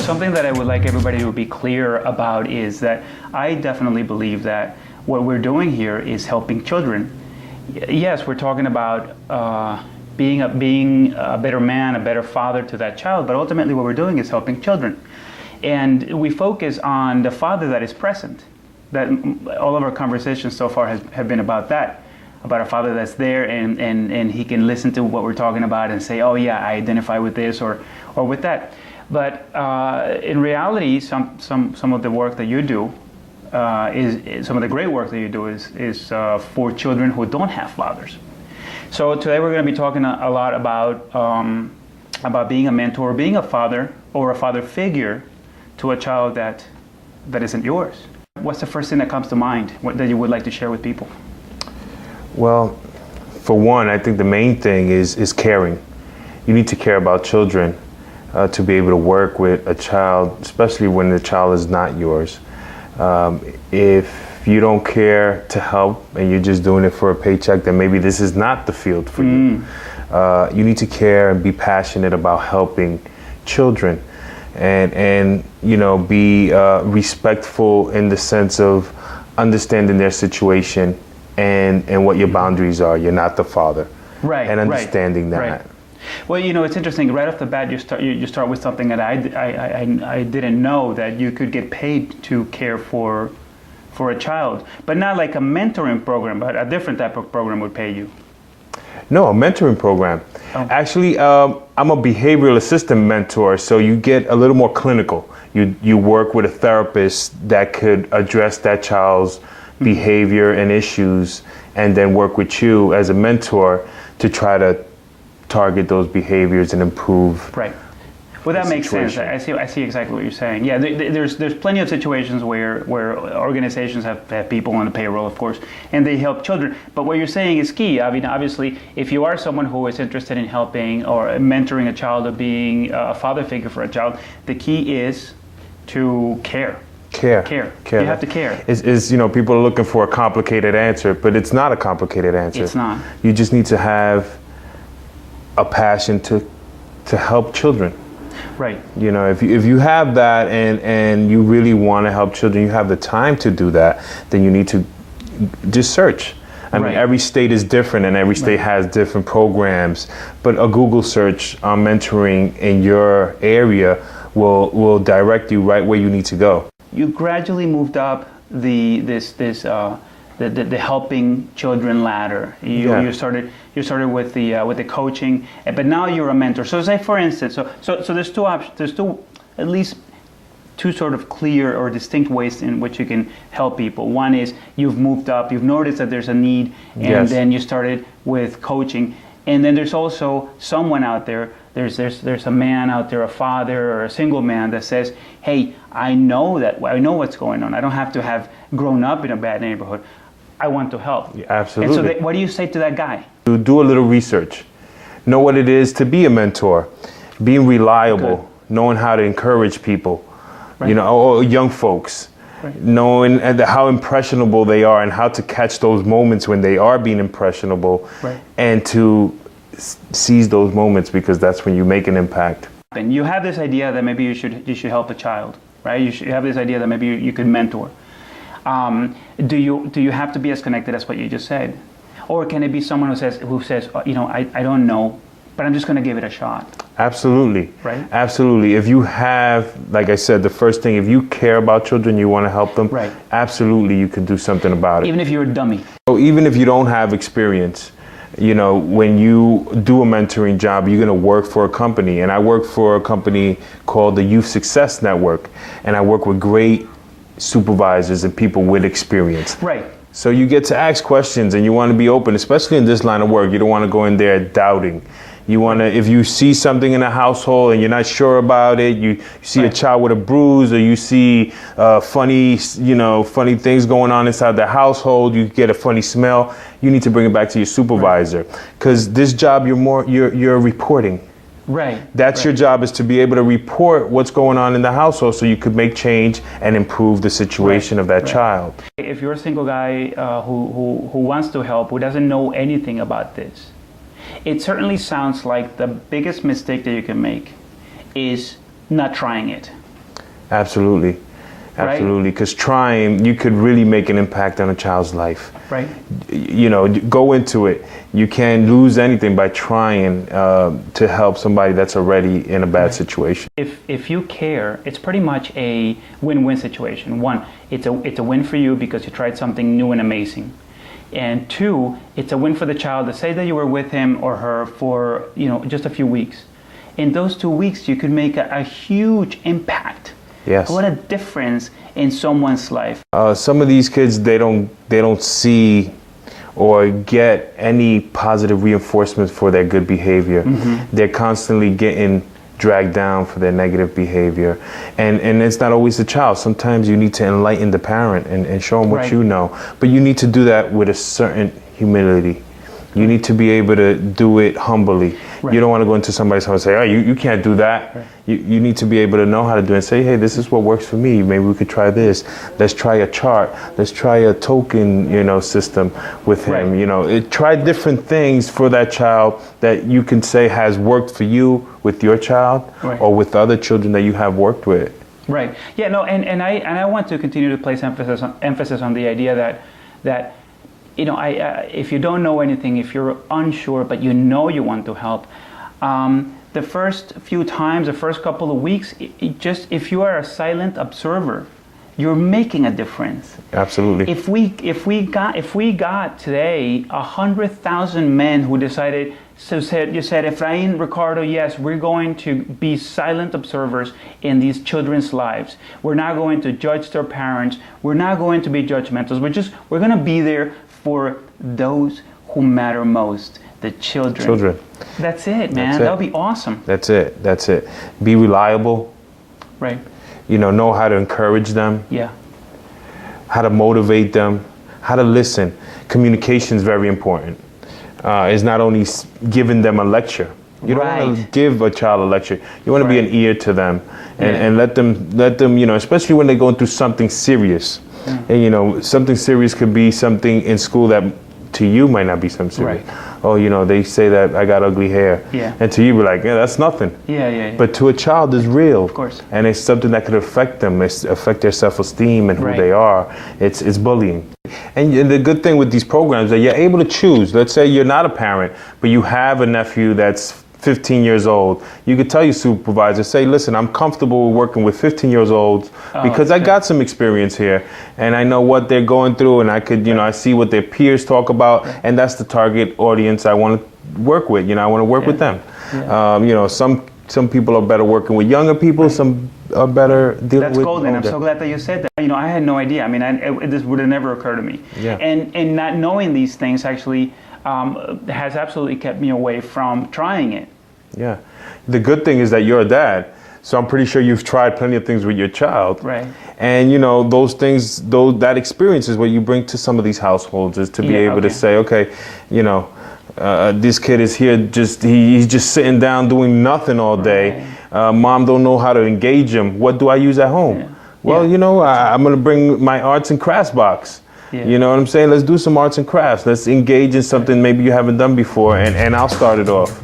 Something that I would like everybody to be clear about is that I definitely believe that what we're doing here is helping children. Yes, we're talking about being a better man, a better father to that child, but ultimately what we're doing is helping children. And we focus on the father that is present. That all of our conversations so far have been about that, about a father that's there and he can listen to what we're talking about and say, oh yeah, I identify with this or with that. But in reality, some of the work that you do is some of the great work that you do is for children who don't have fathers. So today we're going to be talking a lot about being a mentor, being a father or a father figure to a child that isn't yours. What's the first thing that comes to mind that you would like to share with people? Well, for one, I think the main thing is caring. You need to care about children to be able to work with a child, especially when the child is not yours. If you don't care to help and you're just doing it for a paycheck, then maybe this is not the field for you. You need to care and be passionate about helping children and you know, be respectful in the sense of understanding their situation and what your boundaries are. You're not the father. Right. And understanding that. Right. Well, you know, it's interesting. Right off the bat, you start with something that I didn't know, that you could get paid to care for a child, but not like a mentoring program, but a different type of program would pay you. No, a mentoring program. Oh. Actually, I'm a behavioral assistant mentor, so you get a little more clinical. You work with a therapist that could address that child's behavior and issues, and then work with you as a mentor to try to target those behaviors and improve. Right. Well, that makes sense. I see exactly what you're saying. Yeah, there's plenty of situations where organizations have people on the payroll, of course, and they help children. But what you're saying is key. I mean, obviously, if you are someone who is interested in helping or mentoring a child or being a father figure for a child, the key is to care. Care. You have to care. Is you know, people are looking for a complicated answer, but it's not a complicated answer. It's not. You just need to have a passion to help children. Right. You know, if you have that and you really want to help children, you have the time to do that, then you need to just search. I mean, every state is different and every state has different programs, but a Google search on mentoring in your area will direct you right where you need to go. You gradually moved up the helping children ladder. You started with the coaching, but now you're a mentor. So say for instance, so there's two options. There's at least two sort of clear or distinct ways in which you can help people. One is you've moved up, you've noticed that there's a need, and then you started with coaching. And then there's also someone out there. There's a man out there, a father or a single man that says, "Hey, I know what's going on. I don't have to have grown up in a bad neighborhood. I want to help." Yeah, absolutely. And so what do you say to that guy? Do a little research. Know what it is to be a mentor. Being reliable. Knowing how to encourage people. Right. You know, or young folks. Right. Knowing how impressionable they are and how to catch those moments when they are being impressionable. Right. And to seize those moments, because that's when you make an impact. And you have this idea that maybe you should help a child, right? You have this idea that maybe you could mentor. Do you have to be as connected as what you just said, or can it be someone who says, you know, I don't know, but I'm just going to give it a shot? Absolutely. Right. Absolutely. If you have, like I said, the first thing, if you care about children, you want to help them. Right. Absolutely, you can do something about it. Even if you're a dummy. So even if you don't have experience, you know, when you do a mentoring job, you're going to work for a company. And I work for a company called the Youth Success Network. And I work with great supervisors and people with experience. Right. So you get to ask questions and you want to be open, especially in this line of work. You don't want to go in there doubting. You want to, if you see something in a household and you're not sure about it, you see a child with a bruise, or you see funny things going on inside the household, you get a funny smell, you need to bring it back to your supervisor. Because this job, you're reporting. Right. That's your job, is to be able to report what's going on in the household so you could make change and improve the situation of that child. If you're a single guy who wants to help, who doesn't know anything about this, it certainly sounds like the biggest mistake that you can make is not trying it. Absolutely. Absolutely. Because trying, you could really make an impact on a child's life. Right. You know, go into it. You can't lose anything by trying to help somebody that's already in a bad situation. If you care, it's pretty much a win-win situation. One, it's a win for you because you tried something new and amazing. And two, it's a win for the child to say that you were with him or her for, you know, just a few weeks. In those 2 weeks, you could make a huge impact. Yes. What a difference in someone's life. Some of these kids, they don't see or get any positive reinforcement for their good behavior. Mm-hmm. They're constantly getting dragged down for their negative behavior. And it's not always the child. Sometimes you need to enlighten the parent and show them what you know. But you need to do that with a certain humility. You need to be able to do it humbly. Right. You don't want to go into somebody's house and say, oh, you can't do that. Right. You need to be able to know how to do it and say, hey, this is what works for me. Maybe we could try this. Let's try a chart. Let's try a token, system with him. Right. Try different things for that child that you can say has worked for you with your child or with other children that you have worked with. Right. Yeah, no, and I want to continue to place emphasis on the idea that if you don't know anything, if you're unsure, but you want to help, the first few times, the first couple of weeks, if you are a silent observer, you're making a difference. Absolutely. If we got today 100,000 men who decided, you said, Efrain, Ricardo, yes, we're going to be silent observers in these children's lives. We're not going to judge their parents. We're not going to be judgmentals. We're going to be there for those who matter most, the children. That's it, man. That would be awesome. That's it. Be reliable. Right. Know how to encourage them. Yeah. How to motivate them. How to listen. Communication is very important. It's not only giving them a lecture. You don't want to give a child a lecture. You want to be an ear to them and let them, especially when they're going through something serious. And something serious could be something in school that to you might not be something serious. Right. Oh, they say that I got ugly hair. Yeah. And to you, we're like, yeah, that's nothing. Yeah. But to a child, it's real. Of course. And it's something that could affect them. It's affect their self-esteem and who they are. It's bullying. And the good thing with these programs is that you're able to choose. Let's say you're not a parent, but you have a nephew that's 15 years old. You could tell your supervisor, say, listen, I'm comfortable working with 15 years olds because I got some experience here and I know what they're going through and I could, I see what their peers talk about and that's the target audience I want to work with. I want to work with them. Yeah. Some people are better working with younger people, some are better dealing with golden. older. I'm so glad that you said that. I had no idea. I mean, this would have never occurred to me. Yeah. And not knowing these things actually has absolutely kept me away from trying it. Yeah. The good thing is that you're a dad, so I'm pretty sure you've tried plenty of things with your child. Right. And those things, that experience is what you bring to some of these households, is to be able to say, okay, this kid is here, he's just sitting down doing nothing all day. Mom don't know how to engage him. What do I use at home? Yeah. Well, I'm going to bring my arts and crafts box. Yeah. You know what I'm saying? Let's do some arts and crafts. Let's engage in something maybe you haven't done before, and I'll start it off.